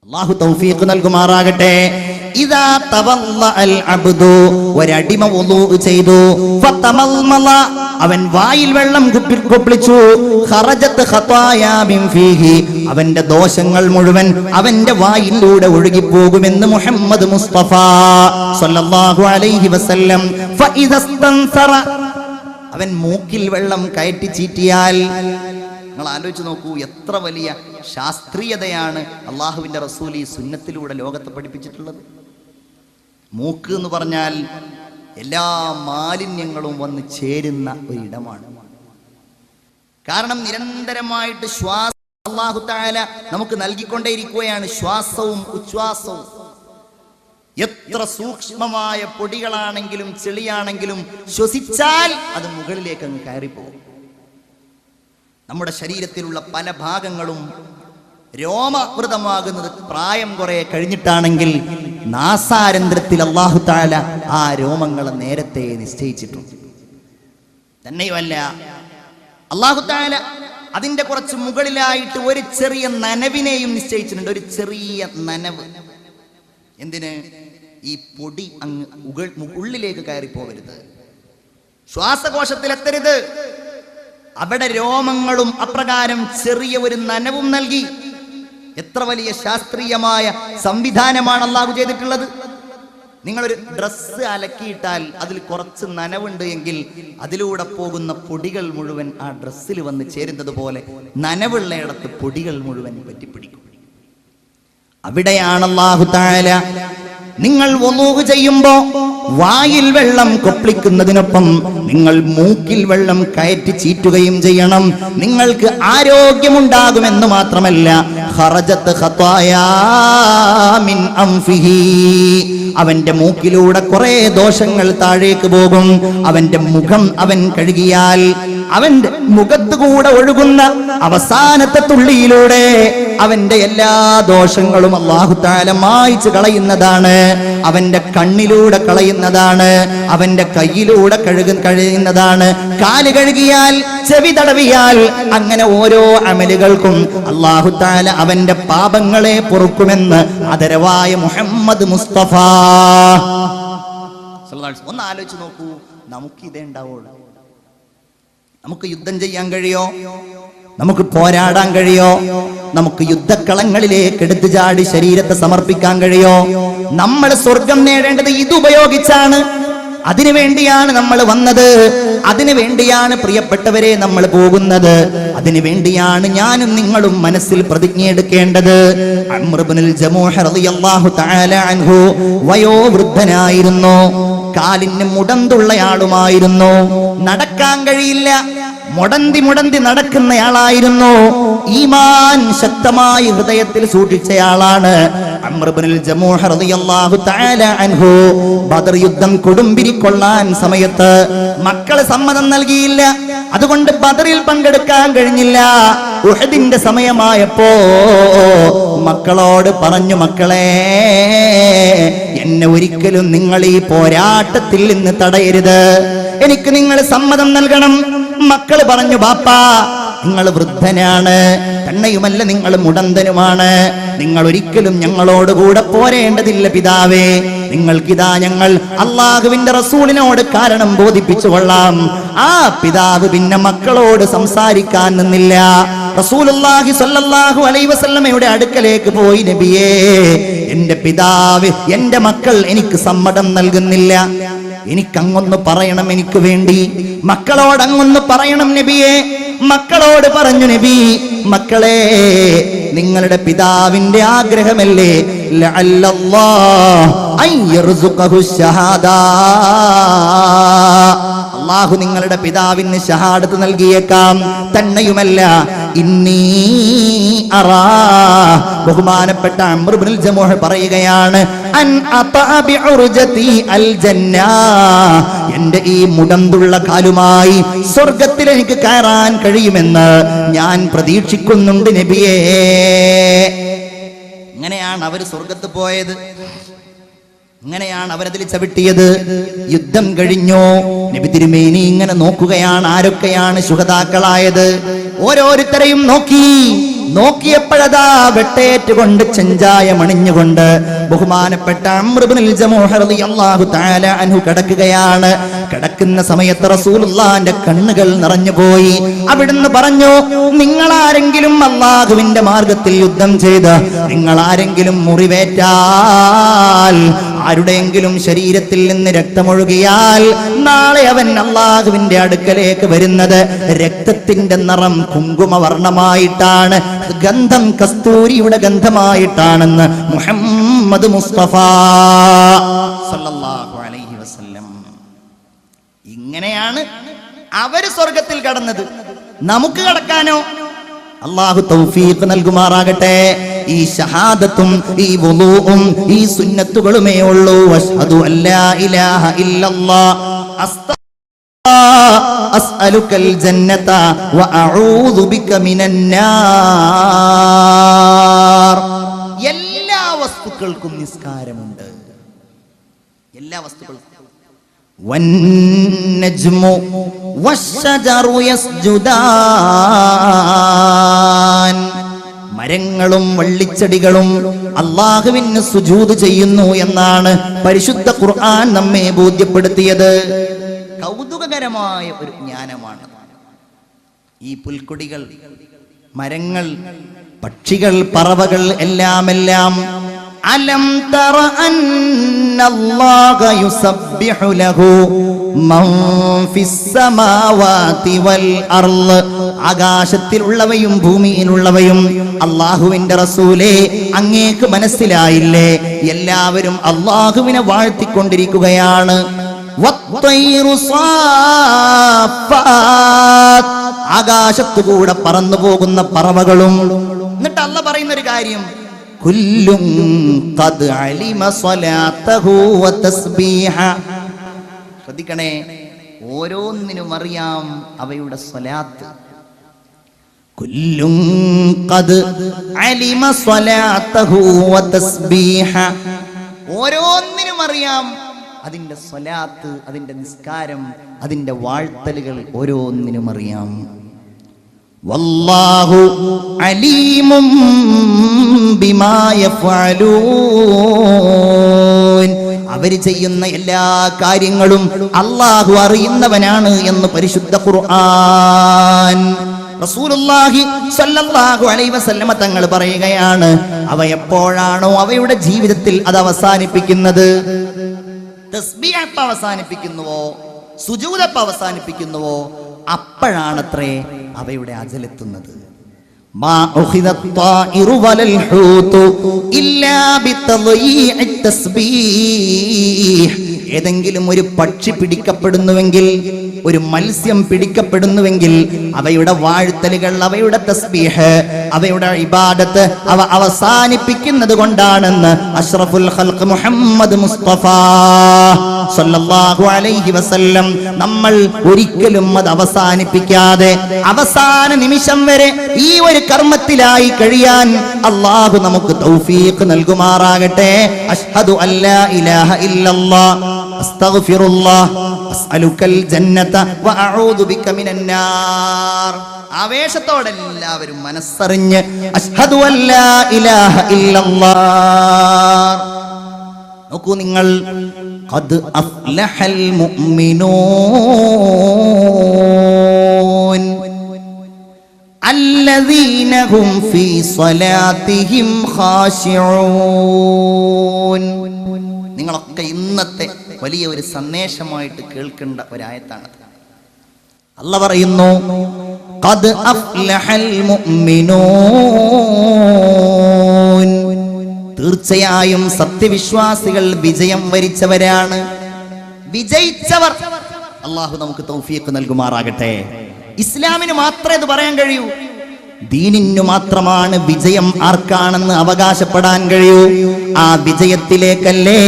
അല്ലാഹു തൗഫീഖ് നൽകുമാറാകട്ടെ. ഇദാ തവല്ലഅൽ അബ്ദു, ഒരടിമ വുളൂ ചെയ്തു, ഫതമൽമല, അവൻ വായിൽ വെള്ളം കുപ്പിളിച്ചു, ഖറജത് ഖതായാ മിൻ ഫീഹി, അവന്റെ ദോഷങ്ങൾ മുഴുവൻ അവന്റെ വായിലൂടെ ഒഴുകിപ്പോകുമെന്ന് മുഹമ്മദ് മുസ്തഫ സല്ലല്ലാഹു അലൈഹി വസല്ലം. ഫഇദസ്തൻസറ, അവൻ മൂക്കിൽ വെള്ളം കയറ്റി ചീറ്റിയാൽ, നിങ്ങൾ ആലോചിച്ച് നോക്കൂ, എത്ര വലിയ ശാസ്ത്രീയതയാണ് അള്ളാഹുവിന്റെ റസൂൽ ഈ സുന്നത്തിലൂടെ ലോകത്തെ പഠിപ്പിച്ചിട്ടുള്ളത്. മൂക്ക് എന്ന് പറഞ്ഞാൽ എല്ലാ മാലിന്യങ്ങളും വന്ന് ചേരുന്ന ഒരിടമാണ്. കാരണം നിരന്തരമായിട്ട് ശ്വാസം അല്ലാഹു തആല നമുക്ക് നൽകിക്കൊണ്ടേയിരിക്കുകയാണ്, ശ്വാസവും ഉച്ഛ്വാസവും. എത്ര സൂക്ഷ്മമായ പൊടികളാണെങ്കിലും ചെളിയാണെങ്കിലും ശ്വസിച്ചാൽ അത് മുകളിലേക്ക് അങ്ങ് കയറിപ്പോകും. നമ്മുടെ ശരീരത്തിലുള്ള പല ഭാഗങ്ങളും രോമവൃതമാകുന്നത് പ്രായം കുറെ കഴിഞ്ഞിട്ടാണെങ്കിൽ നാസാരന്ധ്രത്തിൽ അല്ലാഹു തആല ആ രോമങ്ങളെ നേരത്തെ നിശ്ചയിച്ചിട്ടുണ്ട്. തന്നെയുമല്ല, അല്ലാഹു തആല അതിന്റെ കുറച്ച് മുകളിലായിട്ട് ഒരു ചെറിയ നനവിനെയും നിശ്ചയിച്ചിട്ടുണ്ട്. ഒരു ചെറിയ നനവ്. എന്തിന്? ഈ പൊടി അങ്ങ് ഉള്ളിലേക്ക് കയറി പോകരുത്, ശ്വാസകോശത്തിലെത്തരുത്. അവിടെ രോമങ്ങളും അപ്രകാരം ചെറിയ ഒരു നനവും നൽകി. എത്ര വലിയ ശാസ്ത്രീയമായ സംവിധാനമാണ് അല്ലാഹു ചെയ്തിട്ടുള്ളത്. നിങ്ങളൊരു ഡ്രസ്സ് അലക്കിയിട്ടാൽ അതിൽ കുറച്ച് നനവുണ്ട് എങ്കിൽ അതിലൂടെ പോകുന്ന പൊടികൾ മുഴുവൻ ആ ഡ്രസ്സിൽ വന്ന് ചേരുന്നത് പോലെ നനവുള്ളയിടത്ത് പൊടികൾ മുഴുവൻ പറ്റിപ്പിടിക്കും. അവിടെയാണ് അല്ലാഹു തആല നിങ്ങൾ വുളൂ ചെയ്യുമ്പോ വായിൽ വെള്ളം കൊപ്പിളിക്കുന്നതിനൊപ്പം നിങ്ങൾ മൂക്കിൽ വെള്ളം കയറ്റി ചീറ്റുകയും ചെയ്യണം. നിങ്ങൾക്ക് ആരോഗ്യമുണ്ടാകുമെന്ന് മാത്രമല്ല, ഖറജത് ഖതായാ മിൻ അൻഫിഹി, അവന്റെ മൂക്കിലൂടെ കുറെ ദോഷങ്ങൾ താഴേക്ക് പോകും. അവന്റെ മുഖം അവൻ കഴുകിയാൽ അവന്റെ മുഖത്തുകൂടെ ഒഴുകുന്ന അവസാനത്തെ തുള്ളിയിലൂടെ അവന്റെ എല്ലാ ദോഷങ്ങളും അല്ലാഹു തആല മായ്ച്ചു കളയുന്നതാണ്. അവന്റെ കണ്ണിലൂടെ കളയുന്നതാണ്, അവന്റെ കയ്യിലൂടെ കഴിയുന്നതാണ്. കാല് കഴുകിയാൽ, ചെവി തടവിയാൽ, അങ്ങനെ ഓരോ അമലുകൾക്കും അല്ലാഹു തആല അവന്റെ പാപങ്ങളെ പൊറുക്കുമെന്ന് ആദരവായ മുഹമ്മദ് മുസ്തഫ. ഒന്ന് ആലോചിച്ച് നോക്കൂ, നമുക്ക് ഇതേ ഉണ്ടാവുള്ളൂ. നമുക്ക് യുദ്ധം ചെയ്യാൻ കഴിയോ? നമുക്ക് പോരാടാൻ കഴിയോ? നമുക്ക് യുദ്ധക്കളങ്ങളിലേക്ക് എടുത്തു ചാടി ശരീരത്തെ സമർപ്പിക്കാൻ കഴിയോ? നമ്മൾ സ്വർഗം നേടേണ്ടത് ഇതുപയോഗിച്ചാണ്. അതിനുവേണ്ടിയാണ് നമ്മൾ വന്നത്, അതിനുവേണ്ടിയാണ് പ്രിയപ്പെട്ടവരെ നമ്മൾ പോകുന്നത്, അതിനുവേണ്ടിയാണ് ഞാനും നിങ്ങളും മനസ്സിൽ പ്രതിജ്ഞയെടുക്കേണ്ടത്. അംർ ഇബ്നുൽ ജമൂഹ് റളിയല്ലാഹു തആല അൻഹു വയോവൃദ്ധനായിരുന്നു, കാലിന് മുടന്തുള്ളയാളുമായിരുന്നു, നടക്കാൻ കഴിയില്ല, മുടന്തി നടക്കുന്നയാളായിരുന്നു. ഈമാൻ ശക്തമായി ഹൃദയത്തിൽ സൂക്ഷിച്ചയാളാണ് അംർ ഇബ്നുൽ ജമൂഹ് റളിയല്ലാഹു തആല അൻഹു. ബദർ യുദ്ധം കൊടുമ്പിരിക്കൊള്ളാൻ സമയത്ത് മക്കള് സമ്മതം നൽകിയില്ല, അതുകൊണ്ട് ബദറിൽ പങ്കെടുക്കാൻ കഴിഞ്ഞില്ല. ഉഹദിന്റെ സമയമായപ്പോ മക്കളോട് പറഞ്ഞു, മക്കളെ, എന്നെ ഒരിക്കലും നിങ്ങൾ ഈ പോരാട്ടത്തിൽ നിന്ന് തടയരുത്, എനിക്ക് നിങ്ങൾ സമ്മതം നൽകണം. മക്കള് പറഞ്ഞു, ബാപ്പാ, നിങ്ങൾ വൃദ്ധനാണ്, തന്നെയുമല്ല നിങ്ങൾ മുടന്തനുമാണ്, നിങ്ങൾ ഒരിക്കലും ഞങ്ങളോടുകൂടെ പോരേണ്ടതില്ല പിതാവേ. നിങ്ങൾക്കിതാ ഞങ്ങൾ അള്ളാഹുവിന്റെ റസൂലിനോട് കാരണം ബോധിപ്പിച്ചു കൊള്ളാം. ആ പിതാവ് പിന്നെ മക്കളോട് സംസാരിക്കാൻ നിന്നില്ല. റസൂലുള്ളാഹി സ്വല്ലല്ലാഹു അലൈഹി വസല്ലമയുടെ അടുക്കലേക്ക് പോയി, നബിയേ, എന്റെ പിതാവ്, എന്റെ മക്കൾ എനിക്ക് സമ്മതം നൽകുന്നില്ല, എനിക്കങ്ങൊന്ന് പറയണം, എനിക്ക് വേണ്ടി മക്കളോട് അങ്ങൊന്ന് പറയണം നബിയെ. മക്കളോട് പറഞ്ഞു, നബി, മക്കളെ, നിങ്ങളുടെ പിതാവിന്റെ ആഗ്രഹമല്ലേ ലഅല്ലല്ലാഹ് അൻ യർസുഖഹു ഷഹാദാ, അല്ലാഹു നിങ്ങളുടെ പിതാവിന് ഷഹാദത്ത് നൽകിയേക്കാം. തന്നെയുമല്ല, ഇന്നി അറാ, ബഹുമാനപ്പെട്ട അംർ ഇബ്നുൽ ജമൂഹ് പറയുകയാണ്, അൻ അതഅബി ഉർജതി അൽ ജന്ന, എന്റെ ഈ മുടന്തുള്ള കാലുമായി സ്വർഗ്ഗത്തിൽ എനിക്ക് കയറാൻ കഴിയുമെന്ന് ഞാൻ പ്രതീക്ഷിക്കുന്നുണ്ട് നബിയേ. ഇങ്ങനെയാണ് അവർ സ്വർഗ്ഗത്ത് പോയത്, ഇങ്ങനെയാണ് അവരതിൽ ചവിട്ടിയത്. യുദ്ധം കഴിഞ്ഞു, നബി തിരുമേനി ഇങ്ങനെ നോക്കുകയാണ്, ആരൊക്കെയാണ് ശുഹദാക്കളായത്. ഓരോരുത്തരെയും നോക്കി, നോക്കിയപ്പോഴതാ വെട്ടേറ്റുകൊണ്ട് ചെഞ്ചായം അണിഞ്ഞുകൊണ്ട് ബഹുമാനപ്പെട്ട അംർ ഇബ്നുൽ ജമൂഹ റളിയല്ലാഹു തആല അൻഹു കിടക്കുകയാണ്. കിടക്കുന്ന സമയത്ത് റസൂലുള്ളാഹിന്റെ കണ്ണുകൾ നിറഞ്ഞുപോയി. അവിടുന്ന് പറഞ്ഞു, നിങ്ങളാരെങ്കിലും അല്ലാഹുവിന്റെ മാർഗത്തിൽ യുദ്ധം ചെയ്ത് നിങ്ങളാരെങ്കിലും മുറിവേറ്റാൽ, ആരുടെയെങ്കിലും ശരീരത്തിൽ നിന്ന് രക്തമൊഴുകിയാൽ, നാളെ അവൻ അല്ലാഹുവിന്റെ അടുക്കലേക്ക് വരുന്നത് രക്തത്തിന്റെ നിറം കുങ്കുമവർണ്ണമായിട്ടാണ്, ഗന്ധം കസ്തൂരിയുടെ ഗന്ധമായിട്ടാണെന്ന് മുഹമ്മദ് മുസ്തഫ സല്ലല്ലാഹു അലൈഹി വസല്ലം. ഇങ്ങനെയാണ് അവര് സ്വർഗത്തിൽ കടന്നത്. നമുക്ക് കടക്കാനോ? അല്ലാഹു തൗഫീഖ് നൽകുമാറാകട്ടെ. ഈ ഷഹാദത്തും ഈ വുളൂഉം ഈ സുന്നത്തുകളുമേ ഉള്ളൂ. അഷ്ഹദു അല്ലാ ഇലാഹ ഇല്ലല്ലാഹ് അസ്അലുക്കൽ ജന്നത വഅഊദു ബിക മിനൻ നാർ. എല്ലാ വസ്തുക്കൾക്കും നിസ്കാരമുണ്ട്. എല്ലാ വസ്തുക്കൾക്കും. വന്നജ്മു വശ്ശജറു യസ്ജുദാൻ. മരങ്ങളും വള്ളിച്ചെടികളും അല്ലാഹുവിന് സുജൂദ് ചെയ്യുന്നു എന്നാണ് പരിശുദ്ധ ഖുർആൻ നമ്മെ ബോധ്യപ്പെടുത്തിയത്. കൗതുകകരമായ ഒരു ജ്ഞാനമാണ്. ഈ പുൽക്കൊടികൾ, മരങ്ങൾ, പക്ഷികൾ, പറവകൾ എല്ലാം അലം തറ അന്നല്ലാഹ യുസബ്ബിഹു ലഹു മൻ ഫിസ് സമാവാതി വൽ അർള്. ആകാശത്തിലുള്ളവയും ഭൂമിയിലുള്ളവയും അല്ലാഹുവിന്റെ റസൂലേ, അങ്ങേക്ക് മനസ്സിലായില്ലേ? എല്ലാവരും അല്ലാഹുവിനെ വാഴ്ത്തിക്കൊണ്ടിരിക്കുകയാണ്. ആകാശത്തുകൂടെ പറന്നു പോകുന്ന പറവകളും. എന്നിട്ട് അല്ലാഹ് പറയുന്ന ഒരു കാര്യം, കുല്ലും ഖദ് അലിമ സ്വലാത്തഹു വ തസ്ബീഹ. ശ്രദ്ധിക്കണേ, ഓരോന്നിനും അറിയാം അവയുടെ സ്വലാത്ത്. കുല്ലും ഖദ് അലിമ സ്വലാത്തഹു വ തസ്ബീഹ. ഓരോന്നിനും അറിയാം അതിന്റെ സ്വലാത്ത്, അതിന്റെ നിസ്കാരം, അതിന്റെ വാഴ്ത്തലുകൾ ഓരോന്നിനും അറിയാം. വല്ലാഹു അലീമും ബിമാ യഫ്അലൂൻ. അവര് ചെയ്യുന്ന എല്ലാ കാര്യങ്ങളും അല്ലാഹു അറിയുന്നവനാണ് എന്ന് പരിശുദ്ധ ഖുർആൻ. റസൂലുള്ളാഹി സ്വല്ലല്ലാഹു അലൈഹി വസല്ലമ തങ്ങൾ പറയുകയാണ്, അവ എപ്പോഴാണോ അവയുടെ ജീവിതത്തിൽ അത് അവസാനിപ്പിക്കുന്നത്, തസ്ബീഹ് അവസാനിപ്പിക്കുന്നുവോ, സുജൂദ് അവസാനിപ്പിക്കുന്നുവോ, അപ്പോഴാണത്രേ അവയുടെ അജലെത്തുന്നത്. മാ ഉഖിദത് ത്വാഇറു വലൽ ഹൂതു ഇല്ലാ ബിതളയീഇ തസ്ബീഹ്. ഏതെങ്കിലും ഒരു പക്ഷി പിടിക്കപ്പെടുന്നുവെങ്കിൽ, ഒരു മത്സ്യം പിടിക്കപ്പെടുന്നുവെങ്കിൽ അവയുടെ വാഴ്ത്തലുകൾ, അവയുടെ തസ്ബീഹ്, അവയുടെ ഇബാദത്ത് അവ അവസാനിപ്പിക്കുന്നത് കൊണ്ടാണെന്ന് അഷ്റഫുൽ ഖൽഖ് മുഹമ്മദ് മുസ്തഫ സല്ലല്ലാഹു അലൈഹി വസല്ലം. നമ്മൾ ഒരിക്കലും അത് അവസാനിപ്പിക്കാതെ അവസാന നിമിഷം വരെ ഈ ഒരു കർമ്മത്തിലായി കഴിയാൻ അല്ലാഹു നമുക്ക് തൗഫീഖ് നൽകുമാറാകട്ടെ. അഷ്ഹദു അല്ലാ ഇലാഹ ഇല്ലല്ലാഹ് അസ്തഗ്ഫിറുല്ലാഹ് അസ്അലുക്കൽ ജന്നത വഅഊദു ബിക മിനൻ നാർ. ആവേശത്തോടെ എല്ലാവരും മനസ്സറിഞ്ഞ് അഷ്ഹദു അല്ലാ ഇലാഹ ഇല്ലല്ലാഹ്. നോക്കൂ നിങ്ങൾ, ഖദ് അഫ്ലഹൽ മുഅ്മിനൂൻ അല്ലദീന ഹും ഫീ സ്വലാത്തിഹിം ഖാശിഊൻ. നിങ്ങളൊക്കെ ഇന്നത്തെ വലിയ ഒരു സന്ദേശമായിട്ട് കേൾക്കേണ്ട ഒരായത്താണ്. അല്ലാഹ് പറയുന്നു, ഖദ് അഫ്ലഹൽ മുഅ്മിനൂൻ. തീർച്ചയായും സത്യവിശ്വാസികൾ വിജയം വരിച്ചവരാണ്, വിജയിച്ചവർ. അല്ലാഹു നമുക്ക് തൗഫീഖ് നൽകുമാറാകട്ടെ. ഇസ്ലാമിന് മാത്രമേ ഇത് പറയാൻ കഴിയൂ. ദീനിനു മാത്രമാണ് വിജയം ആർക്കാണെന്ന് അവകാശപ്പെടാൻ കഴിയൂ. ആ വിജയത്തിലേക്കല്ലേ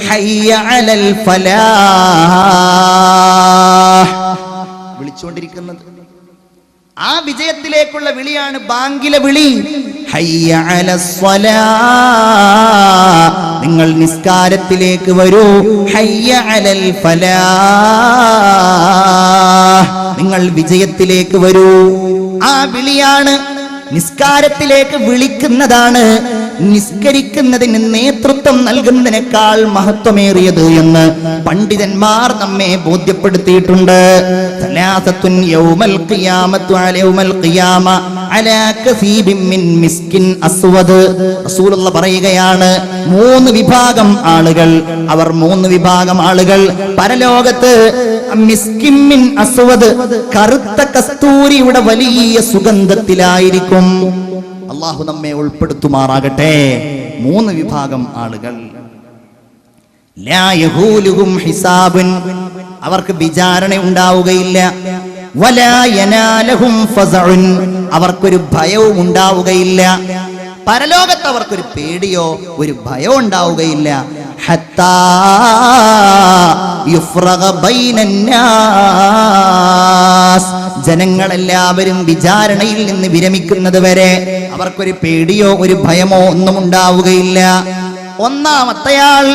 ഹയ്യ അലൽ ഫലാഹ് വിളിച്ചുകൊണ്ടിരിക്കുന്നത്. ആ വിജയത്തിലേക്കുള്ള വിളിയാണ് ബാങ്കിലെ വിളി. ഹയ്യ അലസ് സ്വലാഹ്, നിങ്ങൾ നിസ്കാരത്തിലേക്ക് വരൂ. ഹയ്യ അലൽ ഫലാഹ്, നിങ്ങൾ വിജയത്തിലേക്ക് വരൂ. ആ വിളിയാണ് നിസ്കാരത്തിലേക്ക് വിളിക്കുന്നതാണ് നിസ്കരിക്കുന്നതിന് നേതൃത്വം നൽകുന്നതിനേക്കാൾ മഹത്വമേറിയത് എന്ന് പണ്ഡിതന്മാർ നമ്മെ ബോധ്യപ്പെടുത്തിയിട്ടുണ്ട്. സലാസത്തുൻ യൗമൽ ഖിയാമത്തു യൗമൽ ഖിയാമ അലാ കസീബിൻ മിൻ മിസ്കിൻ അസ്വദ്. റസൂലുള്ളാഹി പറയുകയാണ്, 3 വിഭാഗം ആളുകൾ, അവർ 3 വിഭാഗം ആളുകൾ പരലോകത്ത് മിസ്കിൻ മിൻ അസ്വദ്, കറുത്ത കസ്തൂരിയുടെ വലിയ സുഗന്ധത്തിലായിരിക്കും. അല്ലാഹു നമ്മെ ഉൾപ്പെടുത്തുമാറാകട്ടെ. 3 വിഭാഗം ആളുകൾ. ലാ യഹൂലുഹും ഹിസാബുൻ, അവർക്ക് വിചാരണ ഉണ്ടാവുകയില്ല. വലാ യനാലഹും ഫസഉൻ, അവർക്കൊരു ഭയവും ഉണ്ടാവുകയില്ല. പരലോകത്ത് അവർക്കൊരു പേടിയോ ഒരു ഭയോ ഉണ്ടാവുകയില്ല. ഹത്താ യുഫ്റഗ ബൈനന്നാസ്, ജനങ്ങളെല്ലാവരും വിചാരണയിൽ നിന്ന് വിരമിക്കുന്നത് വരെ അവർക്കൊരു പേടിയോ ഒരു ഭയമോ ഒന്നും ഉണ്ടാവുകയില്ല. ഒന്നാമത്തെയാൾ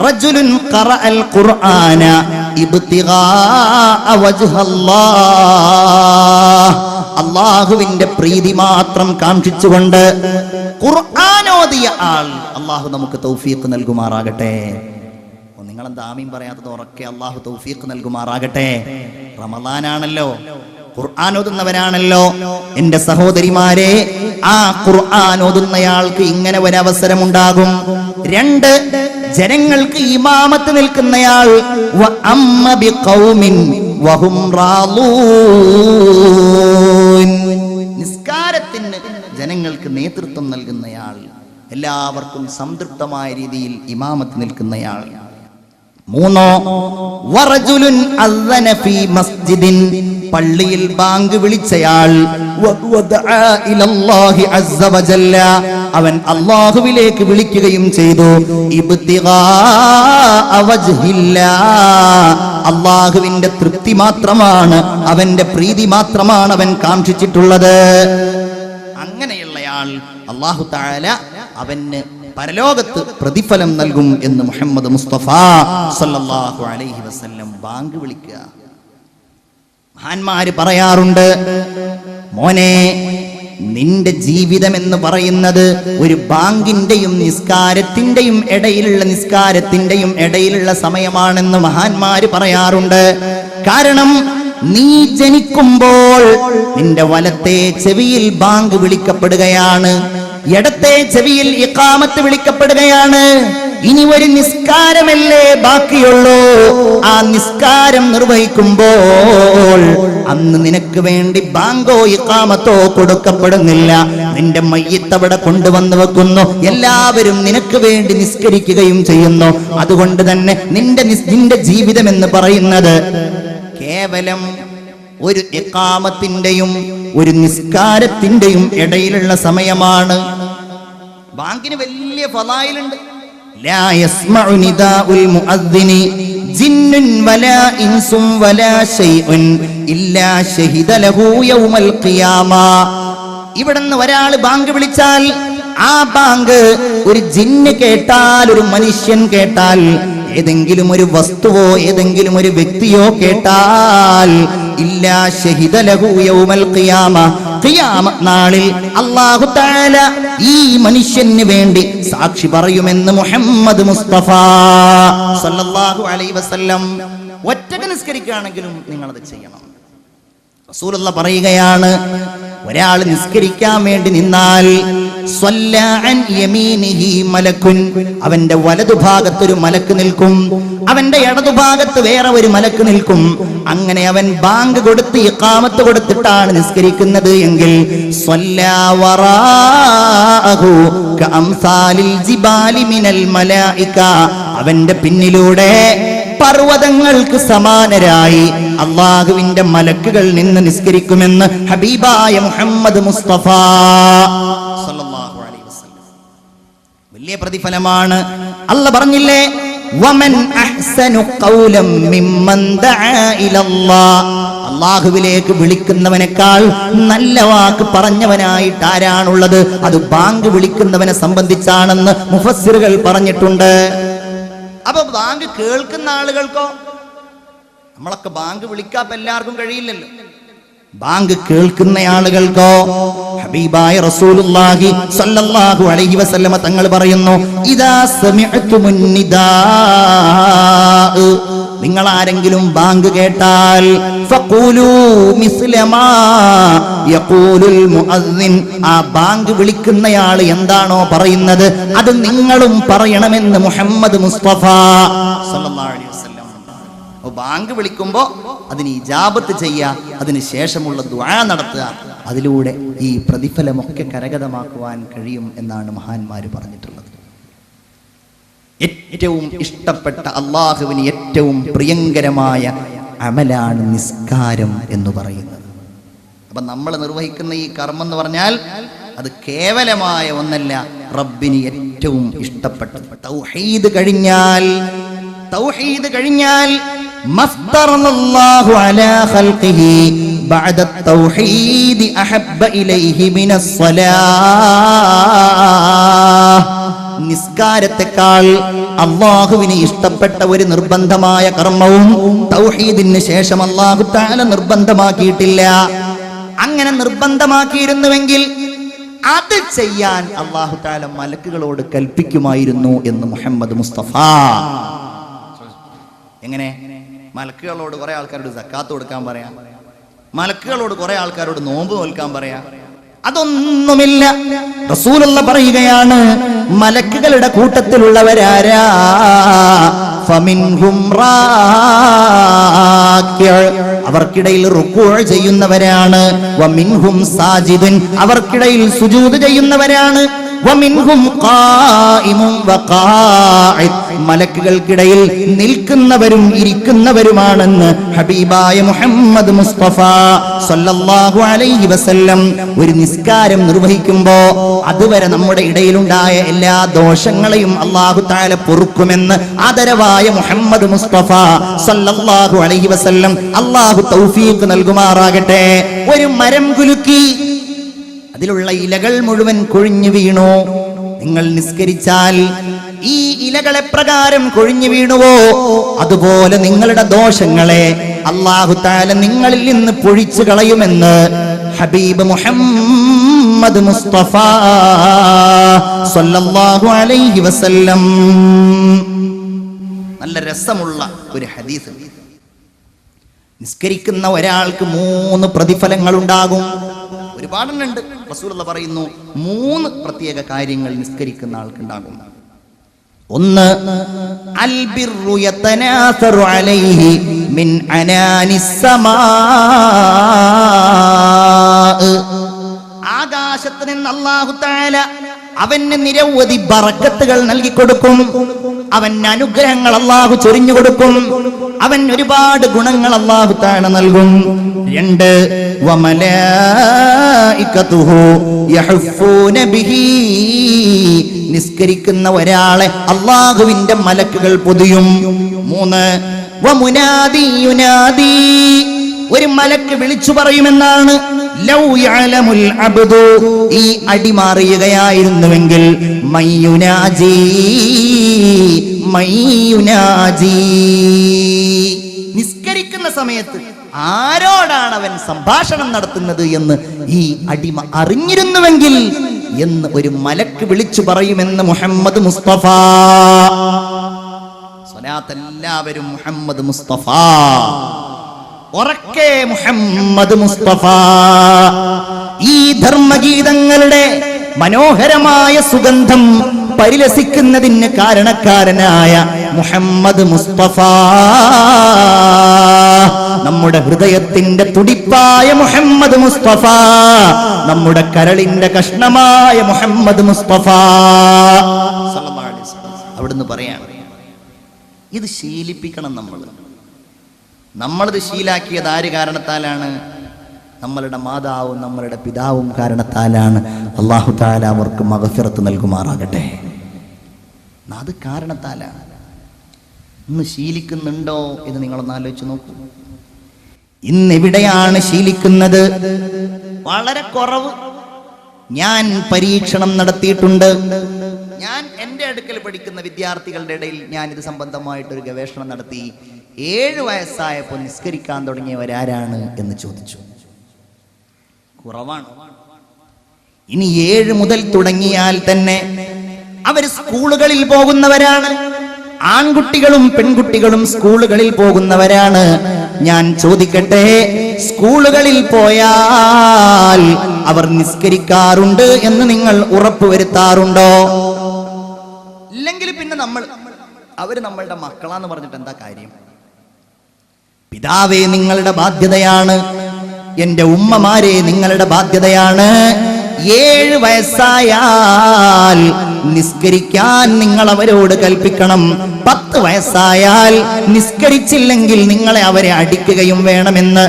റജുലുൻ ഖറഅൽ ഖുർആന ഇബ്തിഗാഅ വജ്ഹല്ലാഹ്, അല്ലാഹുവിന്റെ പ്രീതി മാത്രം കാംക്ഷിച്ചുകൊണ്ട് ഖുർആൻ ഓതിയ ആൾ. അല്ലാഹു നമുക്ക് തൗഫീഖ് നൽകുമാറാകട്ടെ. നിങ്ങളെന്താ ആമീൻ പറയാത്തത്? ഉറക്കെ അല്ലാഹു തൗഫീഖ് നൽകുമാറാകട്ടെ. റമളാനാണല്ലോ, ഖുർആൻ ഓതുന്നവനാണല്ലോ. എന്റെ സഹോദരിമാരെ, ആ ഖുർആൻ ഓതുന്നയാൾക്ക് ഇങ്ങനെ ഒരു അവസരം ഉണ്ടാകും. 2, ജനങ്ങൾക്ക് ഇമാമത്ത് നിൽക്കുന്നയാൾ വ അമ്മ ബിഖൗമിൻ വഹും റാളൂൻ, നിസ്കാരത്തിന് ജനങ്ങൾക്ക് നേതൃത്വം നൽകുന്നയാൾ, എല്ലാവർക്കും സംതൃപ്തമായ രീതിയിൽ ഇമാമത്ത് നിൽക്കുന്നയാൾ. 3, വറജുലുൻ അസ്സന ഫീ മസ്ജിദിൻ, പള്ളിയിൽ ബാങ്ക് വിളിച്ചയാൾ, വദഅ ഇലല്ലാഹി അസ്സ വജല്ല, അവൻ അല്ലാഹുവിലേക്ക് വിളിക്കുകയും ചെയ്തു. ഇബ്തിഗാഅ വജ്ഹില്ലാഹ്, അല്ലാഹുവിന്റെ തൃപ്തി മാത്രമാണ്, അവന്റെ പ്രീതി മാത്രമാണ് അവൻ കാംക്ഷിച്ചിട്ടുള്ളത്. അങ്ങനെയുള്ളയാൾ അല്ലാഹു തആല അവന് പരലോകത്ത് പ്രതിഫലം നൽകും എന്ന് മുഹമ്മദ് മുസ്തഫ സല്ലല്ലാഹു അലൈഹി വസല്ലം. ബാങ്ക് വിളിക്കുക, മഹാന്മാര് പറയാറുണ്ട്, മോനെ, നിന്റെ ജീവിതം എന്ന് പറയുന്നത് ഒരു ബാങ്കിന്റെയും നിസ്കാരത്തിന്റെയും ഇടയിലുള്ള സമയമാണെന്ന് മഹാന്മാര് പറയാറുണ്ട്. കാരണം നീ ജനിക്കുമ്പോൾ നിന്റെ വലത്തെ ചെവിയിൽ ബാങ്ക് വിളിക്കപ്പെടുകയാണ്, ഇടത്തെ ചെവിയിൽ ഇഖാമത്ത് വിളിക്കപ്പെടുകയാണ്. ഇനി ഒരു നിസ്കാരമല്ലേ ബാക്കിയുള്ളൂ. ആ നിസ്കാരം നിർവഹിക്കുമ്പോൾ അന്ന് നിനക്ക് വേണ്ടി ബാങ്കോ ഇഖാമത്തോ കൊടുക്കപ്പെടുന്നില്ല. നിന്റെ മയ്യിത്ത് അവിടെ കൊണ്ടുവന്ന് വെക്കുന്നു, എല്ലാവരും നിനക്ക് വേണ്ടി നിസ്കരിക്കുകയും ചെയ്യുന്നു. അതുകൊണ്ട് തന്നെ നിന്റെ ജീവിതം എന്ന് പറയുന്നത് കേവലം ഒരു ഇഖാമത്തിന്റെയും ഒരു നിസ്കാരത്തിന്റെയും ഇടയിലുള്ള സമയമാണ്. ബാങ്കിന് വലിയ ഫളായിലുണ്ട്. ലാ യസ്മഉ നിദാഉൽ മുഅദ്ദിനി ജിന്നുൻ വലാ ഇൻസും വലാ ശൈഉൻ ഇല്ലാ ശഹിദ ലഹു യൗമൽ ഖിയാമ. ഇവിടുന്ന് ഒരാൾ ബാങ്ക് വിളിച്ചാൽ ആ ബാങ്ക് ഒരു ജിന്ന് കേട്ടാൽ, ഒരു മനുഷ്യൻ കേട്ടാൽ, ഏതെങ്കിലും ഒരു വസ്തുവോ ഏതെങ്കിലും ഒരു വ്യക്തിയോ കേട്ടാൽ, ഇല്ലാ ശഹിദ ലഹു യൗമൽ ഖിയാമ, ഖിയാമത്ത് നാളിൽ അല്ലാഹു തആല ഈ മനുഷ്യന് വേണ്ടി സാക്ഷി പറയുമെന്ന് മുഹമ്മദ് മുസ്തഫ സല്ലല്ലാഹു അലൈഹി വസല്ലം. ഒറ്റക്ക് നിസ്കരിക്കുകയാണെങ്കിലും നിങ്ങളത് ചെയ്യണം. റസൂലുള്ളാഹി പറയുകയാണ്, ഒരാൾ നിസ്കരിക്കാൻ വേണ്ടി നിന്നാൽ സ്വല്ലാ അൻ യമീനിഹി മലക്കുൻ, അവന്റെ വലതുഭാഗത്തൊരു മലക്ക് നിൽക്കും, അവന്റെ ഇടതുഭാഗത്ത് വേറെ ഒരു മലക്ക് നിൽക്കും. അങ്ങനെ അവൻ ബാങ്ക് കൊടുത്ത് ഇഖാമത്ത് കൊടുത്തിട്ടാണ് നിസ്കരിക്കുന്നത് എങ്കിൽ സ്വല്ലാ വറാഅഹു കഅംസാലിൽ ജിബാലി മിനൽ മലായിക, അവന്റെ പിന്നിലൂടെ പർവ്വതങ്ങൾക്ക് സമാനരായി അല്ലാഹുവിന്റെ മലക്കുകൾ നിന്ന് നിസ്കരിക്കുമെന്ന് ഹബീബായ മുഹമ്മദ് മുസ്തഫ സല്ലല്ലാഹു അലൈഹി വസല്ലം. വലിയ പ്രതിഫലമാണ്. അല്ലാഹ് പറഞ്ഞില്ലേ, വമൻ അഹ്സനു ഖൗലം മിമ്മൻ ദഅ ഇലല്ലാഹ്, അല്ലാഹുവിലേക്ക് വിളിക്കുന്നവനേക്കാൾ നല്ല വാക്ക് പറഞ്ഞവനായിട്ട് ആരാണുള്ളത്? അത് ബാങ്ക് വിളിക്കുന്നവനെ സംബന്ധിച്ചാണെന്ന് മുഫസ്സിറുകൾ പറഞ്ഞിട്ടുണ്ട്. അപ്പൊ ബാങ്ക് കേൾക്കുന്ന ആളുകൾക്കോ? നമ്മളൊക്കെ ബാങ്ക് വിളിക്കാൻ എല്ലാവർക്കും കഴിയില്ലല്ലോ. ബാങ്ക് കേൾക്കുന്ന ആളുകൾക്കോ? ഹബീബായ റസൂലുള്ളാഹി സ്വല്ലല്ലാഹു അലൈഹി വസല്ലമ തങ്ങൾ പറയുന്നു, ഇദാ സമിഅ്തുമുൻ നിദാ, നിങ്ങൾ ആരെങ്കിലും ബാങ്ക് കേട്ടാൽ ഫഖൂലൂ മിസ്ല മാ യഖൂലുൽ മുഅദ്ദിൻ, ആ ബാങ്ക് വിളിക്കുന്നയാൾ എന്താണോ പറയുന്നത് അത് നിങ്ങളും പറയണമെന്ന് മുഹമ്മദ് മുസ്തഫ സല്ലല്ലാഹു അലൈഹി വസല്ലം. ബാങ്ക് വിളിക്കുമ്പോ അതിന് ഇജാബത്ത് ചെയ്യുക, അതിന് ശേഷമുള്ള ദുആ നടത്തുക, അതിലൂടെ ഈ പ്രതിഫലമൊക്കെ കരഗതമാക്കുവാൻ കഴിയും എന്നാണ് മഹാന്മാര് പറഞ്ഞിട്ടുള്ളത്. ഏറ്റവും ഇഷ്ടപ്പെട്ട അള്ളാഹുവിന് ഏറ്റവും പ്രിയങ്കരമായ അമലാണ് നിസ്കാരം എന്ന് പറയുന്നത്. അപ്പൊ നമ്മൾ നിർവഹിക്കുന്ന ഈ കർമ്മം എന്ന് പറഞ്ഞാൽ അത് കേവലമായ ഒന്നല്ല, റബ്ബിന് ഏറ്റവും ഇഷ്ടപ്പെട്ടത്. തൗഹീദ് കഴിഞ്ഞാൽ മഫ്തറല്ലാഹു അലാ ഖൽഖിഹി ബഅദ തൗഹീദി അഹബ്ബ ഇലൈഹി മിനസ് സ്വലാഹ്. നിസ്കാരത്തെക്കാൾ അല്ലാഹുവിന് ഇഷ്ടപ്പെട്ട ഒരു നിർബന്ധമായ കർമ്മവും തൗഹീദിന് ശേഷം അല്ലാഹു തആല നിർബന്ധമാക്കിയിട്ടില്ല. അങ്ങനെ നിർബന്ധമാക്കിയിരുന്നുവെങ്കിൽ അത് ചെയ്യാൻ അല്ലാഹു തആല മലക്കുകളോട് കൽപ്പിക്കുമായിരുന്നു എന്ന് മുഹമ്മദ് മുസ്തഫ. എങ്ങനെ? മലക്കുകളോട് കുറെ ആൾക്കാരോട് സക്കാത്ത് കൊടുക്കാൻ പറയാം, മലക്കുകളോട് കുറെ ആൾക്കാരോട് നോമ്പ് നോൽക്കാൻ പറയാം. അതൊന്നുമില്ല. റസൂലുള്ള പറയുകയാണ്, മലക്കുകളുടെ കൂട്ടത്തിലുള്ളവരാരാ? ഫമിൻഹും റാക്കിഅ്, അവർക്കിടയിൽ റുക്കൂ ചെയ്യുന്നവരാണ്. വമിൻഹും സാജിദുൻ, അവർക്കിടയിൽ സുജൂദ് ചെയ്യുന്നവരാണ്. വമിൻഹും ഖായിമുൻ വഖാഇദ്, മലക്കുകൾക്കിടയിൽ നിൽക്കുന്നവരും ഇരിക്കുന്നവരുമാണെന്ന് ഹബീബായ മുഹമ്മദ് മുസ്തഫ സല്ലല്ലാഹു അലൈഹി വസല്ലം. ഒരു നിസ്കാരം നിർവഹിക്കുമ്പോ അതുവരെ നമ്മുടെ ഇടയിലുണ്ടായ എല്ലാ ദോഷങ്ങളെയും അല്ലാഹു തആല പൊറുക്കുമെന്ന് ആദരവായ മുഹമ്മദ് മുസ്തഫ സല്ലല്ലാഹു അലൈഹി വസല്ലം. അല്ലാഹു തൗഫീഖ് നൽകുമാറാകട്ടെ. ഒരു മരം കുലുക്കി അതിലുള്ള ഇലകൾ മുഴുവൻ കൊഴിഞ്ഞു വീണു. നിങ്ങൾ നിസ്കരിച്ചാൽ ഈ ഇലകളെ പ്രകാരം കൊഴിഞ്ഞു വീണുവോ അതുപോലെ നിങ്ങളുടെ ദോഷങ്ങളെ അല്ലാഹു തആല നിങ്ങളിൽ നിന്ന് പൊഴിച്ചു കളയുമെന്ന് ഹബീബ് മുഹമ്മദ് മുസ്തഫ സല്ലല്ലാഹു അലൈഹി വസല്ലം. നല്ല രസമുള്ള ഒരു ഹദീസ്. നിസ്കരിക്കുന്ന ഒരാൾക്ക് 3 പ്രതിഫലങ്ങൾ ഉണ്ടാകും. ഒരുപാടുണ്ട്. റസൂലുള്ളാഹി പറയുന്നു 3 പ്രത്യേക കാര്യങ്ങൾ നിസ്കരിക്കുന്ന ആൾക്കുണ്ടാകും. ഒന്ന്, അൽബിറു യതനാസറു അലൈഹി മിൻ അനാനിസ് സമാ, ആകാശത്ത് നിന്ന് അല്ലാഹു തആല അവന് നിരവധി ബറക്കത്തുകൾ നൽകി കൊടുക്കും. അവൻ അനുഗ്രഹങ്ങൾ അല്ലാഹു ചൊരിഞ്ഞു കൊടുക്കും. അവൻ ഒരുപാട് ഗുണങ്ങൾ അല്ലാഹു തആല നൽകും. 2, വമലായികതുഹു യഹഫൂന ബിഹി, നിസ്കരിക്കുന്ന ഒരാളെ അല്ലാഹുവിന്റെ മലക്കുകൾ പൊതിയും. 3, വമുനാദി യുനാദി, ഒരു മലക്ക് വിളിച്ചു പറയുമെന്നാണ്. ലൗ യഅലമുൽ അബ്ദു, ഈ അടിമാറിയുകയായിരുന്നുവെങ്കിൽ മയ്യുനാജി മയ്യുനാജി, നിസ്കരിക്കുന്ന സമയത്ത് ആരോടാണ് അവൻ സംഭാഷണം നടത്തുന്നത് എന്ന് ഈ അടിമ അറിഞ്ഞിരുന്നുവെങ്കിൽ എന്ന് ഒരു മലക്ക് വിളിച്ചു പറയുമെന്ന് മുഹമ്മദ് മുസ്തഫ. സ്വലാത്ത് എല്ലാവരും മുഹമ്മദ് മുസ്തഫ, ഉറക്കെ മുഹമ്മദ് മുസ്തഫ. ഈ ധർമ്മഗീതങ്ങളുടെ മനോഹരമായ സുഗന്ധം പരിലസിക്കുന്നതിന് കാരണക്കാരനായ മുഹമ്മദ് മുസ്തഫ, നമ്മുടെ ഹൃദയത്തിന്റെ തുടിപ്പായ മുഹമ്മദ് മുസ്തഫ, നമ്മുടെ കരളിന്റെ കഷ്ണമായ മുഹമ്മദ് മുസ്തഫ സല്ലല്ലാഹു അലൈഹി വസല്ലം. അവിടുന്ന് പറയാണ്, ഇത് ശീലിപ്പിക്കണം. നമ്മളിത് ശീലാക്കിയത് ആര് കാരണത്താലാണ്? നമ്മളുടെ മാതാവും നമ്മളുടെ പിതാവും കാരണത്താലാണ്. അല്ലാഹു തആല അവർക്ക് മഗ്ഫിറത്ത് നൽകുമാറാകട്ടെ. അത് കാരണത്താലാണ്. ഇന്ന് ശീലിക്കുന്നുണ്ടോ എന്ന് നിങ്ങളൊന്ന് ആലോചിച്ച് നോക്കൂ. ഇന്നെവിടെയാണ് ശീലിക്കുന്നത്? വളരെ കുറവ്. ഞാൻ പരീക്ഷണം നടത്തിയിട്ടുണ്ട്. ഞാൻ എൻ്റെ അടുക്കൽ പഠിക്കുന്ന വിദ്യാർത്ഥികളുടെ ഇടയിൽ ഞാൻ ഇത് സംബന്ധമായിട്ടൊരു ഗവേഷണം നടത്തി. 7 വയസ്സായപ്പോൾ നിസ്കരിക്കാൻ തുടങ്ങിയവരാരാണ് എന്ന് ചോദിച്ചു. കുറവാണ്. ഇനി 7 മുതൽ തുടങ്ങിയാൽ തന്നെ അവർ സ്കൂളുകളിൽ പോകുന്നവരാണ്. ആൺകുട്ടികളും പെൺകുട്ടികളും സ്കൂളുകളിൽ പോകുന്നവരാണ്. ഞാൻ ചോദിക്കട്ടെ, സ്കൂളുകളിൽ പോയാൽ അവർ നിസ്കരിക്കാറുണ്ട് എന്ന് നിങ്ങൾ ഉറപ്പുവരുത്താറുണ്ടോ? ഇല്ലെങ്കിൽ പിന്നെ അവര് നമ്മളുടെ മക്കളാന്ന് പറഞ്ഞിട്ട് എന്താ കാര്യം? പിതാവേ, നിങ്ങളുടെ ബാധ്യതയാണ്. എന്റെ ഉമ്മമാരെ, നിങ്ങളുടെ ബാധ്യതയാണ്. 7 വയസ്സായാൽ നിസ്കരിക്കാൻ നിങ്ങൾ അവരോട് കൽപ്പിക്കണം. 10 വയസ്സായാൽ നിസ്കരിച്ചില്ലെങ്കിൽ നിങ്ങളെ അവരെ അടിക്കുകയും വേണമെന്ന്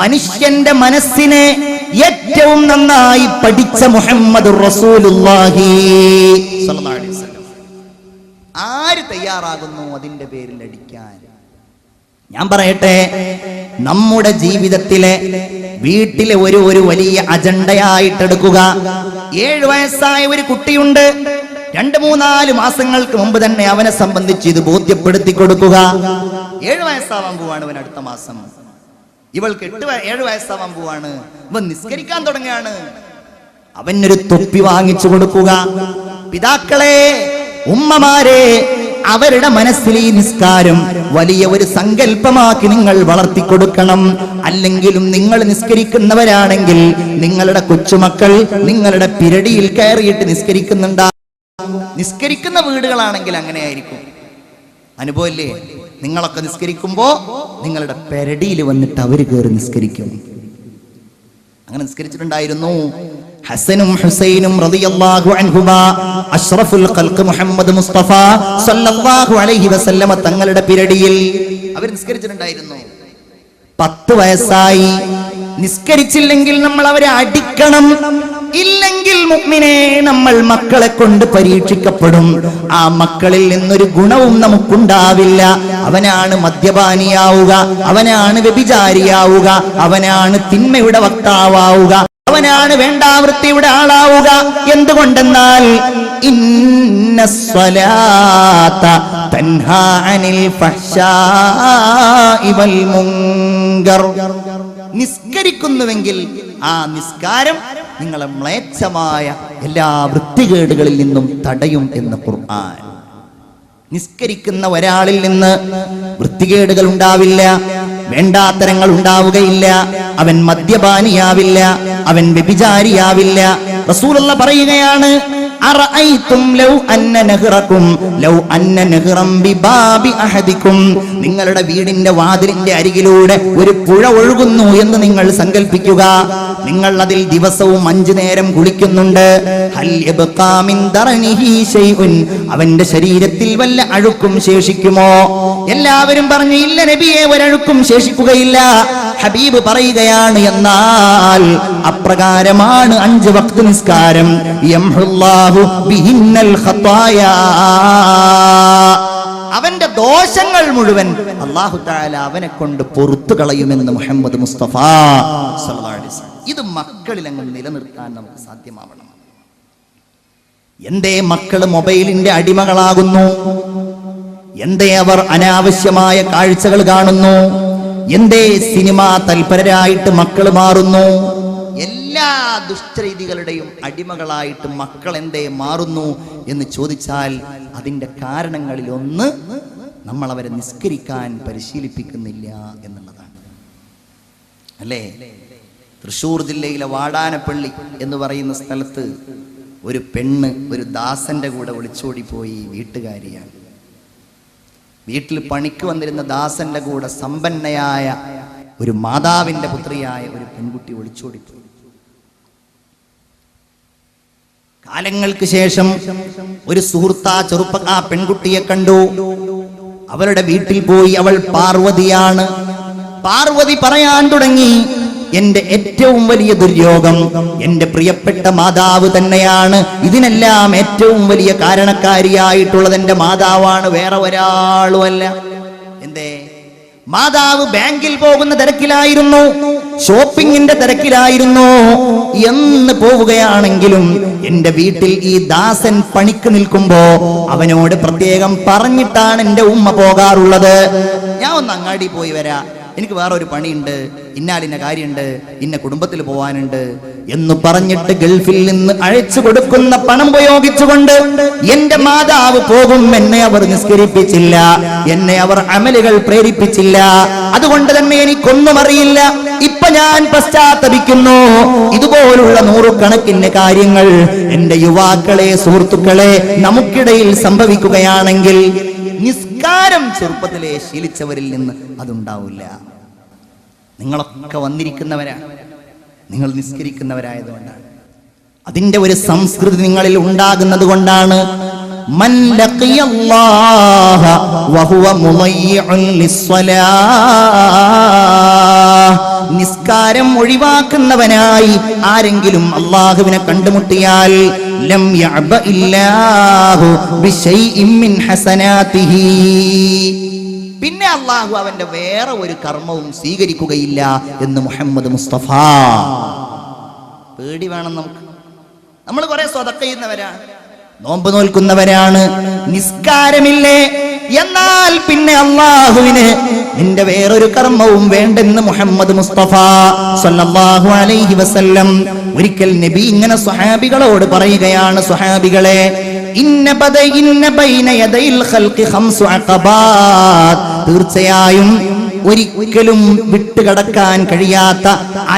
മനുഷ്യന്റെ മനസ്സിനെ ഏറ്റവും നന്നായി പഠിച്ച മുഹമ്മദുർ റസൂലുള്ളാഹി സ്വല്ലല്ലാഹു അലൈഹി വസല്ലം ആര് തയ്യാറാകുന്നു അതിന്റെ പേരിൽ അടിക്കാൻ? ഞാൻ പറയട്ടെ, നമ്മുടെ ജീവിതത്തിലെ വീട്ടിലെ ഒരു വലിയ അജണ്ടയായിട്ടെടുക്കുക. 7 വയസ്സായ ഒരു കുട്ടിയുണ്ട്. 2-3-4 മാസങ്ങൾക്ക് മുമ്പ് തന്നെ അവനെ സംബന്ധിച്ച് ഇത് ബോധ്യപ്പെടുത്തി കൊടുക്കുക. 7 വയസ്സാവാൻ പോവാണ് അവൻ അടുത്ത മാസം. ഇവൾക്ക് 7 വയസ്സാവാൻ പോവാണ്. ഇവൻ നിസ്കരിക്കാൻ തുടങ്ങുകയാണ്. അവനൊരു തൊപ്പി വാങ്ങിച്ചു കൊടുക്കുക. പിതാക്കളെ, ഉമ്മമാരെ, അവരുടെ മനസ്സിൽ ഈ നിസ്കാരം വലിയ ഒരു സങ്കല്പമാക്കി നിങ്ങൾ വളർത്തിക്കൊടുക്കണം. അല്ലെങ്കിലും നിങ്ങൾ നിസ്കരിക്കുന്നവരാണെങ്കിൽ നിങ്ങളുടെ കൊച്ചുമക്കൾ നിങ്ങളുടെ പിരടിയിൽ കയറിയിട്ട് നിസ്കരിക്കുന്നുണ്ടാകും. നിസ്കരിക്കുന്ന വീടുകളാണെങ്കിൽ അങ്ങനെയായിരിക്കും. അനുഭവമില്ലേ? നിങ്ങളൊക്കെ നിസ്കരിക്കുമ്പോ നിങ്ങളുടെ പെരടിയിൽ വന്നിട്ട് അവര് കയറി നിസ്കരിക്കും. അങ്ങനെ നിസ്കരിച്ചിട്ടുണ്ടായിരുന്നു ഹസനും ഹുസൈനും റളിയല്ലാഹു അൻഹുമാ. അഷ്റഫുൽ ഖൽഖ് മുഹമ്മദ് മുസ്തഫ സല്ലല്ലാഹു അലൈഹി വസല്ലമ തങ്ങളുടെ പിരടിയിൽ അവർ നിസ്കരിച്ചിട്ടുണ്ടായിരുന്നു. 10 വയസ്സായി. നിസ്കരിച്ചില്ലെങ്കിൽ നമ്മൾ അവരെ അടിക്കണം. ഇല്ലെങ്കിൽ മുഅ്മിനേ, നമ്മൾ മക്കളെ കൊണ്ട് പരീക്ഷിക്കപ്പെടും. ആ മക്കളിൽ നിന്നൊരു ഗുണവും നമുക്കുണ്ടാവില്ല. അവനാണ് മദ്യപാനിയാവുക, അവനാണ് വ്യഭിചാരിയാവുക, അവനാണ് തിന്മയുടെ വക്താവാവുക, അവനാണ് വേണ്ടാവൃത്തിയുടെ ആളാവുക. എന്തുകൊണ്ടെന്നാൽ ഇന്നസ്സലാത്ത തൻഹാ അനിൽ ഫഹ്ശാഇ വൽ മുൻകർ. നിസ്കരിക്കുന്നുവെങ്കിൽ ആ നിസ്കാരം നിങ്ങളെ മ്ലേച്ഛമായ എല്ലാ വൃത്തികേടുകളിൽ നിന്നും തടയും എന്ന് ഖുർആൻ. നിസ്കരിക്കുന്ന ഒരാളിൽ നിന്ന് വൃത്തികേടുകൾ ഉണ്ടാവില്ല, വേണ്ടാത്തരങ്ങൾ ഉണ്ടാവുകയില്ല. അവൻ മദ്യപാനിയാവില്ല, അവൻ വ്യഭിചാരിയാവില്ല. റസൂലുള്ളാഹി പറയുകയാണ്, അറഅയ്തും ലൗ അന്ന നഹ്റകും ലൗ അന്ന നഹ്റം ബിബാബി അഹദികും. നിങ്ങളുടെ വീടിന്റെ വാതിലിന്റെ അരികിലൂടെ ഒരു പുഴ ഒഴുകുന്നു എന്ന് നിങ്ങൾ സങ്കൽപ്പിക്കുക. നിങ്ങൾ അതിൽ ദിവസവും 5 നേരം കുളിക്കുന്നുണ്ട്. ഹൽ യബ്ഖാ മിൻ ദറനിഹി ശൈഉൻ. അവന്റെ ശരീരത്തിൽ വല്ല അഴുക്കും ശേഷിക്കുമോ? എല്ലാവരും പറഞ്ഞു, ഇല്ല നബിയെ, ഒരഴുക്കും ശേഷിക്കുകയില്ല. ഹബീബ് പറയുകയാണ്, എന്നാൽ അപ്രകാരമാണ് 5 വഖ്ത് നിസ്കാരം. യംഹുല്ലാഹു ബിഹിന്നൽ ഖതായാ. അവന്റെ ദോഷങ്ങൾ മുഴുവൻ അല്ലാഹു തആല അവനെ കൊണ്ട് പുറത്തു കളയുമെന്ന് മുഹമ്മദ് മുസ്തഫ സല്ലല്ലാഹു അലൈഹി വസല്ലം. ഇത് മക്കളിൽ അങ്ങ് നിലനിർത്താൻ നമുക്ക് സാധ്യമാവണം. എന്തേ മക്കള് മൊബൈലിന്റെ അടിമകളാകുന്നു? എന്തേ അവർ അനാവശ്യമായ കാഴ്ചകൾ കാണുന്നു? എന്തേ സിനിമ തൽപരരായിട്ട് മക്കൾ മാറുന്നു? എല്ലാ ദുഷ്ടരീതികളുടെയും അടിമകളായിട്ട് മക്കൾ എന്തേ മാറുന്നു എന്ന് ചോദിച്ചാൽ അതിന്റെ കാരണങ്ങളിൽ ഒന്ന് നമ്മൾ അവരെ നിസ്കരിക്കാൻ പരിശീലിപ്പിക്കുന്നില്ല എന്നുള്ളതാണ്. അല്ലേ? തൃശ്ശൂർ ജില്ലയിലെ വാടാനപ്പള്ളി എന്ന് പറയുന്ന സ്ഥലത്ത് ഒരു പെണ്ണ് ഒരു ദാസന്റെ കൂടെ ഒളിച്ചോടിപ്പോയി. വീട്ടുകാരിയാണ്. വീട്ടിൽ പണിക്ക് വന്നിരുന്ന ദാസന്റെ കൂടെ സമ്പന്നയായ ഒരു മാതാവിന്റെ പുത്രിയായ ഒരു പെൺകുട്ടി ഒളിച്ചോടിപ്പോയി. കാലങ്ങൾക്ക് ശേഷം ഒരു സുഹൃത്ത് ആ പെൺകുട്ടിയെ കണ്ടു. അവരുടെ വീട്ടിൽ പോയി. അവൾ പാർവതിയാണ്. പാർവതി പറയാൻ തുടങ്ങി, എന്റെ ഏറ്റവും വലിയ ദുര്യോഗം എന്റെ പ്രിയപ്പെട്ട മാതാവ് തന്നെയാണ്. ഇതിനെല്ലാം ഏറ്റവും വലിയ കാരണക്കാരിയായിട്ടുള്ളത് എന്റെ മാതാവാണ്, വേറെ ഒരാളുമല്ല. എന്തേ? മാതാവ് ബാങ്കിൽ പോകുന്ന തിരക്കിലായിരുന്നു, ഷോപ്പിങ്ങിന്റെ തിരക്കിലായിരുന്നു. എന്ന് പോവുകയാണെങ്കിലും എന്റെ വീട്ടിൽ ഈ ദാസൻ പണിക്ക് നിൽക്കുമ്പോ അവനോട് പ്രത്യേകം പറഞ്ഞിട്ടാണ് എന്റെ ഉമ്മ പോകാറുള്ളത്. ഞാൻ ഒന്ന് അങ്ങാടി പോയി വരാ, എനിക്ക് വേറെ ഒരു പണിയുണ്ട്, ഇന്ന കാര്യമുണ്ട്, ഇന്ന കുടുംബത്തിൽ പോവാനുണ്ട് എന്ന് പറഞ്ഞിട്ട് ഗൾഫിൽ നിന്ന് അയച്ചു കൊടുക്കുന്ന പണം ഉപയോഗിച്ചുകൊണ്ട് എന്റെ മാതാവ് പോകും, എന്നെ അവർ നിസ്കരിപ്പിച്ചില്ല, എന്നെ അവർ അമലുകൾ പ്രേരിപ്പിച്ചില്ല, അതുകൊണ്ട് തന്നെ എനിക്കൊന്നും അറിയില്ല, ഇപ്പൊ ഞാൻ പശ്ചാത്തപിക്കുന്നു. ഇതുപോലുള്ള നൂറുകണക്കിന് കാര്യങ്ങൾ എന്റെ യുവാക്കളെ, സുഹൃത്തുക്കളെ, നമുക്കിടയിൽ സംഭവിക്കുകയാണെങ്കിൽ നിസ്കാരം ചെറുപ്പത്തിലെ ശീലിച്ചവരിൽ നിന്ന് അതുണ്ടാവില്ല. നിങ്ങളൊക്കെ വന്നിരിക്കുന്നവരാണ്, നിങ്ങൾ നിസ്കരിക്കുന്നവരായതുകൊണ്ടാണ്. അതിന്റെ ഒരു സംസ്കൃതി നിങ്ങളിൽ ഉണ്ടാകുന്നത് കൊണ്ടാണ്. മൻ ലഖിയല്ലാഹ വഹുവ മുളയ്യിഉൻ ലിസ്സലാഹ്, നിസ്കാരം ഒഴിവാക്കുന്നവനായി ആരെങ്കിലും അല്ലാഹുവിനെ കണ്ടുമുട്ടിയാൽ ലം യഅബഇല്ലാഹു ബിശൈഇൻ മിൻ ഹസനാതിഹി, പിന്നെ അല്ലാഹു അവന്റെ വേറെ ഒരു കർമ്മവും സ്വീകരിക്കുകയില്ല എന്ന് മുഹമ്മദ് മുസ്തഫ. പേടി വേണം നമുക്ക്. നമ്മൾ കുറെ സ്വതക്ക ചെയ്യുന്നവരാണ്, നോമ്പ് നോൽക്കുന്നവരാണ്, നിസ്കാരമില്ലേ, എന്നാൽ പിന്നെ അല്ലാഹുവിന് നിന്റെ വേറൊരു കർമ്മവും വേണ്ടെന്ന് മുഹമ്മദ് മുസ്തഫ സല്ലല്ലാഹു അലൈഹി വസല്ലം. ഒരിക്കൽ നബി ഇങ്ങനെ സ്വഹാബികളോട് പറയുകയാണ്, സ്വഹാബികളെ, ഇന്ന ബൈന യദൈൽ ഖൽഖി ഖംസു അഖബാത്, തീർച്ചയായും ഒരിക്കലും വിട്ടുകടക്കാൻ കഴിയാത്ത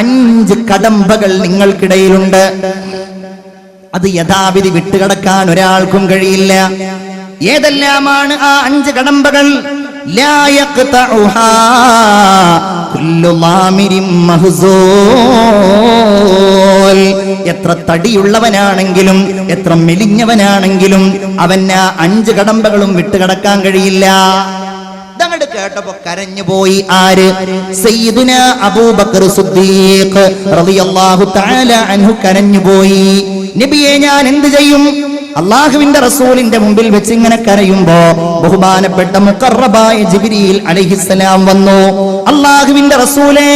5 കടമ്പകൾ നിങ്ങൾക്കിടയിലുണ്ട്. അത് യഥാവിധി വിട്ടുകടക്കാൻ ഒരാൾക്കും കഴിയില്ല. ഏതെല്ലാമാണ് ആ 5 കടമ്പകൾ? ലാ യഖ്തഉഹാ കുല്ലു മാമിരിൻ മഹ്സൂൽ, എത്ര തടിയുള്ളവനാണെങ്കിലും എത്ര മെലിഞ്ഞവനാണെങ്കിലും അവന് ആ 5 കടമ്പകളും വിട്ടുകടക്കാൻ കഴിയില്ല. ഇതങ്ങോട്ട് കേട്ടപ്പോ കരഞ്ഞുപോയി. ആര്? സയ്യിദുന അബൂബക്കർ സിദ്ദീഖ് റളിയല്ലാഹു തആല അൻഹു കരഞ്ഞുപോയി. നബിയെ, ഞാൻ എന്ത് ചെയ്യും? അള്ളാഹുവിന്റെ റസൂലിന്റെ മുമ്പിൽ വെച്ച് ഇങ്ങനെ കരയുമ്പോ ബഹുമാനപ്പെട്ട മുഖറബായ ജിബ്രീൽ അലൈഹിസ്സലാം വന്നു. അള്ളാഹുവിന്റെ റസൂലേ,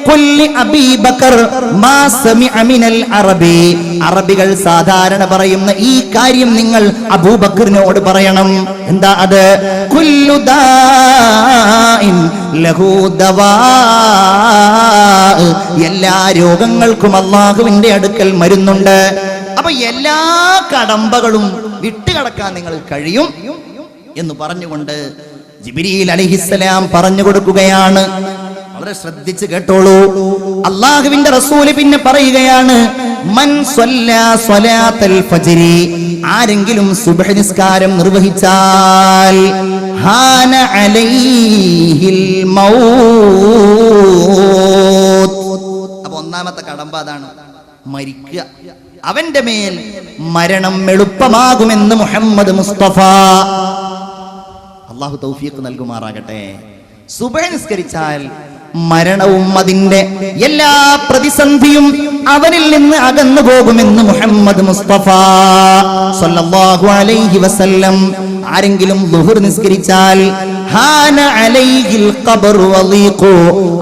ഖുല്ലി അബീ ബക്കർ മാ സമിഅ മിനൽ അറബി, അറബികൾ സാധാരണ പറയുന്ന ഈ കാര്യം നിങ്ങൾ അബൂബക്കറിനോട് പറയണം. എന്താ അത്? കുല്ലു ദാഇൻ ലഹു ദവാ, എല്ലാ രോഗങ്ങൾക്കും അള്ളാഹുവിന്റെ അടുക്കൽ മരുന്നുണ്ട്. അപ്പൊ എല്ലാ കടമ്പകളും വിട്ടുകടക്കാൻ നിങ്ങൾ കഴിയും എന്ന് പറഞ്ഞുകൊണ്ട് ജിബ്രീൽ അലൈഹിസ്സലാം പറഞ്ഞു കൊടുക്കുകയാണ്. വളരെ ശ്രദ്ധിച്ച് കേട്ടോളൂ. അള്ളാഹുവിന്റെ റസൂല് പിന്നെ പറയുകയാണ്, മൻ സ്വല്ലാ സ്വലാത്തൽ ഫജ്രി, ആരെങ്കിലും സുബ്ഹ് നിസ്കാരം നിർവഹിച്ചാൽ ഹാന അലൈഹിൽ മൗത്ത്. അപ്പൊ ഒന്നാമത്തെ കടമ്പ അതാണ്, മരിക്കുക. അവന്റെ മേൽ മരണം എളുപ്പമാകുമെന്ന് മുഹമ്മദ് മുസ്തഫ. അല്ലാഹു തൗഫീഖ് നൽകുമാറാകട്ടെ. സുബ്ഹ് നിസ്കരിച്ചാൽ മരണവും അതിന്റെ എല്ലാ പ്രതിസന്ധിയും അവനിൽ നിന്ന് അകന്നു പോകുമെന്ന് മുഹമ്മദ് മുസ്തഫ സല്ലല്ലാഹു അലൈഹി വസല്ലം. ആരെങ്കിലും ളുഹർ നിസ്കരിച്ചാൽ ഹാന അലൈഹിൽ ഖബറു വളീഖു,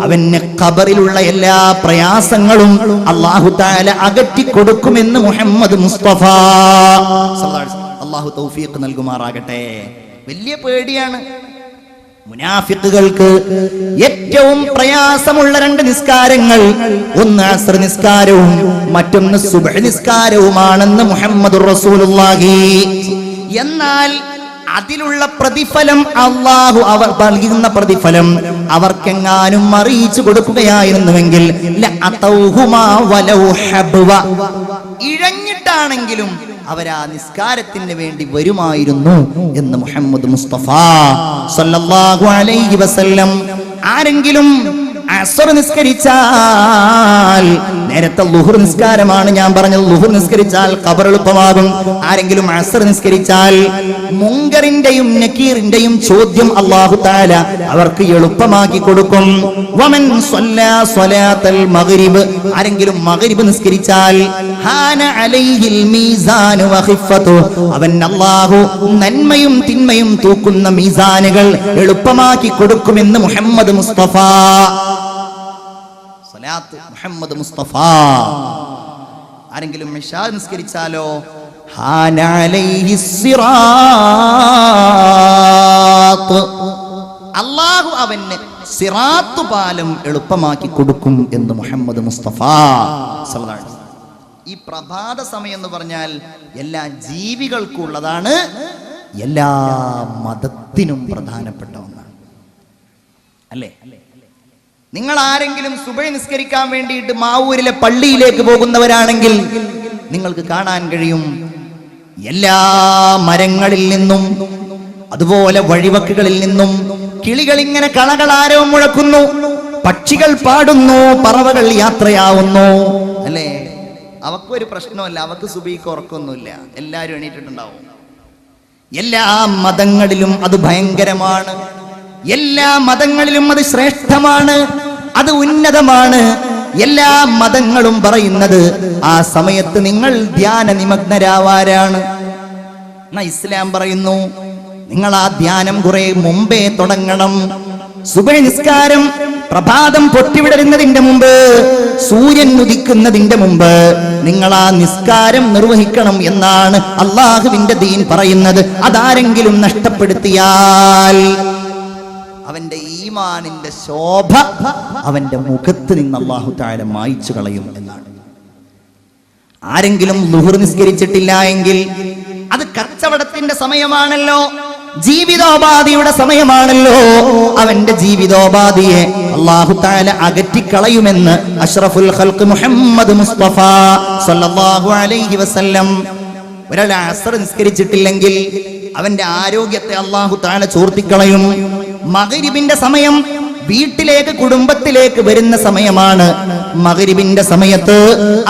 അവന് ഖബറിലുള്ള എല്ലാ പ്രയാസങ്ങളും അല്ലാഹു തആല അകറ്റി കൊടുക്കുമെന്ന് മുഹമ്മദ് മുസ്തഫ സല്ലല്ലാഹു അലൈഹി വസല്ലം. അല്ലാഹു തൗഫീഖ് നൽകുമാറാകട്ടെ. വലിയ പേടിയാണ് മുനാഫിഖുകൾക്ക്. ഏറ്റവും പ്രയാസമുള്ള 2 നിസ്കാരങ്ങൾ, ഒന്ന് അസ്ർ നിസ്കാരവും മറ്റൊന്ന് സുബ്ഹ് നിസ്കാരവുമാണെന്ന് മുഹമ്മദുർ റസൂലുള്ളാഹി. എന്നാൽ അതിലുള്ള പ്രതിഫലം അല്ലാഹു അവർ നൽകുന്ന പ്രതിഫലം അവർക്കെങ്ങാനും അറിയിച്ചു കൊടുക്കുകയായിരുന്നുവെങ്കിൽ ലഅതൗഹുമാ വലൗ ഹബ്വ, ഇഴഞ്ഞിട്ടാണെങ്കിലും അവരാ നിസ്കാരത്തിന് വേണ്ടി വരുമായിരുന്നു എന്ന് മുഹമ്മദ് മുസ്തഫ സല്ലല്ലാഹു അലൈഹി വസല്ലം. ആരെങ്കിലും അസ്ർ നിസ്കരിച്ചാൽ, നേരത്തെ ളുഹർ നിസ്കാരമാണ് ഞാൻ പറഞ്ഞത്, ളുഹർ നിസ്കരിച്ചാൽ ഖബർ എളുപ്പമാകും. ആരെങ്കിലും അസ്ർ നിസ്കരിച്ചാൽ മുങ്കറിന്റെയും നക്കീറിന്റെയും ചോദ്യം അല്ലാഹു തആല അവർക്ക് എളുപ്പമാക്കി കൊടുക്കും. വമൻ സ്വല്ലാ സ്വലാത്തൽ മഗ്രിബ്, ആരെങ്കിലും മഗ്രിബ് നിസ്കരിച്ചാൽ ഹാന അലൈഹിൽ മീസാനു വഖിഫത്തു, അവൻ അല്ലാഹു നന്മയും തിന്മയും തൂക്കുന്ന മീസാനുകൾ എളുപ്പമാക്കി കൊടുക്കുമെന്ന് മുഹമ്മദ് മുസ്തഫ സ്വലാത്ത് മുഹമ്മദ് മുസ്തഫ. ആരെങ്കിലും ഇശാ നിസ്കരിച്ചാലോ ഹാന അലൈഹിസ് സിറാത്ത്, അല്ലാഹു അവന് സിറാത്ത് പാലം എളുപ്പമാക്കി കൊടുക്കും എന്ന് മുഹമ്മദ് മുസ്തഫ സല്ലല്ലാഹു അലൈഹി വസല്ലം. ഈ പ്രഭാത സമയം എന്ന് പറഞ്ഞാൽ എല്ലാ ജീവികൾക്കും ഉള്ളതാണ്, എല്ലാ മതത്തിനും പ്രധാനപ്പെട്ട ഒന്നാണ്, അല്ലേ? നിങ്ങൾ ആരെങ്കിലും സുബഹി നിസ്കരിക്കാൻ വേണ്ടിയിട്ട് മാവൂരിലെ പള്ളിയിലേക്ക് പോകുന്നവരാണെങ്കിൽ നിങ്ങൾക്ക് കാണാൻ കഴിയും, എല്ലാ മരങ്ങളിൽ നിന്നും അതുപോലെ വഴിവക്കുകളിൽ നിന്നും കിളികൾ ഇങ്ങനെ കളകളാരവം മുഴക്കുന്നു, പക്ഷികൾ പാടുന്നു, പറവകൾ യാത്രയാവുന്നു, അല്ലേ? അവക്കൊരു പ്രശ്നമല്ല, അവക്ക് സുബഹിക്ക് ഉറക്കൊന്നുമില്ല, എല്ലാവരും എണീറ്റിട്ടുണ്ടാവും. എല്ലാ മതങ്ങളിലും അത് ഭയങ്കരമാണ്, എല്ലാ മതങ്ങളിലും അത് ശ്രേഷ്ഠമാണ്, അത് ഉന്നതമാണ്. എല്ലാ മതങ്ങളും പറയുന്നത് ആ സമയത്ത് നിങ്ങൾ ധ്യാന നിമഗ്നരാവാരാണ്. എന്നാ ഇസ്ലാം പറയുന്നു നിങ്ങൾ ആ ധ്യാനം കുറെ മുമ്പേ തുടങ്ങണം. സുബഹി നിസ്കാരം പ്രഭാതം പൊട്ടിവിടരുന്നതിന്റെ മുമ്പ്, സൂര്യൻ ഉദിക്കുന്നതിന്റെ മുമ്പ് നിങ്ങൾ ആ നിസ്കാരം നിർവഹിക്കണം എന്നാണ് അള്ളാഹുവിന്റെ ദീൻ പറയുന്നത്. അതാരെങ്കിലും നഷ്ടപ്പെടുത്തിയാൽ അവന്റെ ഈമാനിന്റെ ശോഭ അവന്റെ മുഖത്ത് നിന്ന് അല്ലാഹു തആല മായ്ച്ചു കളയും എന്നാണ്. ആരെങ്കിലും ളുഹർ നിസ്കരിച്ചിട്ടില്ല എങ്കിൽ അത് കച്ചവടത്തിന്റെ സമയമാണല്ലോ, ജീവിതോപാധിയുടെ സമയമാണല്ലോ, അവന്റെ ജീവിതോപാധിയെ അല്ലാഹു തആല അകറ്റിക്കളയുമെന്ന് അഷ്റഫുൽ ഖൽഖ് മുഹമ്മദ് മുസ്തഫ സല്ലല്ലാഹു അലൈഹി വസല്ലം. ഒരാൾ അസ്ർ നിസ്കരിച്ചിട്ടില്ലെങ്കിൽ അവന്റെ ആരോഗ്യത്തെ അല്ലാഹു തആല ചോർത്തിക്കളയും. മഗ്രിബിന്റെ സമയം വീട്ടിലേക്ക് കുടുംബത്തിലേക്ക് വരുന്ന സമയമാണ്. മഗ്രിബിന്റെ സമയത്ത്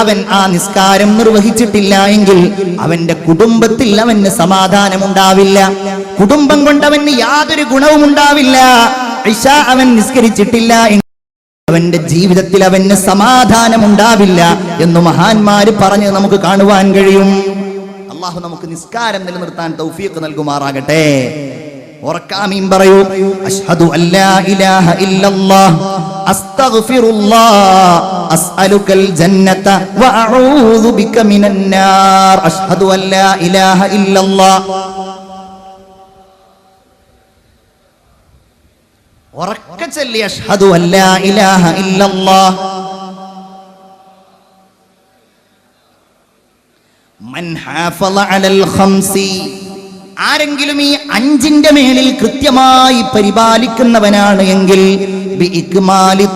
അവൻ ആ നിസ്കാരം നിർവഹിച്ചിട്ടില്ല എങ്കിൽ അവന്റെ കുടുംബത്തിൽ അവന് സമാധാനം ഉണ്ടാവില്ല, കുടുംബം കൊണ്ട് അവന് യാതൊരു ഗുണവും ഉണ്ടാവില്ല. ഇശ അവൻ നിസ്കരിച്ചിട്ടില്ല എങ്കിൽ അവന്റെ ജീവിതത്തിൽ അവന് സമാധാനം ഉണ്ടാവില്ല എന്ന് മഹാന്മാര് പറഞ്ഞ് നമുക്ക് കാണുവാൻ കഴിയും. അള്ളാഹു നമുക്ക് നിസ്കാരം നിലനിർത്താൻ തൗഫീഖ് നൽകുമാറാകട്ടെ. ഉറക്കാമീൻ പറയൂ. അശ്ഹദു അല്ലാ ഇലാഹ ഇല്ലല്ലാഹ് അസ്തഗ്ഫിറുല്ലാഹ് അസ്അലുകൽ ജന്നത വഅഊദു ബിക മിനൻ നാർ. അശ്ഹദു അല്ലാ ഇലാഹ ഇല്ലല്ലാഹ്. ഉറക്കെ ചൊല്ലി അശ്ഹദു അല്ലാ ഇലാഹ ഇല്ലല്ലാഹ്. മൻ ഹാഫള അലൽ ഖംസി, ആരെങ്കിലും ഈ 5ന്റെ മേലിൽ കൃത്യമായി പരിപാലിക്കുന്നവനാണ് എങ്കിൽ ബിഇക്മാലി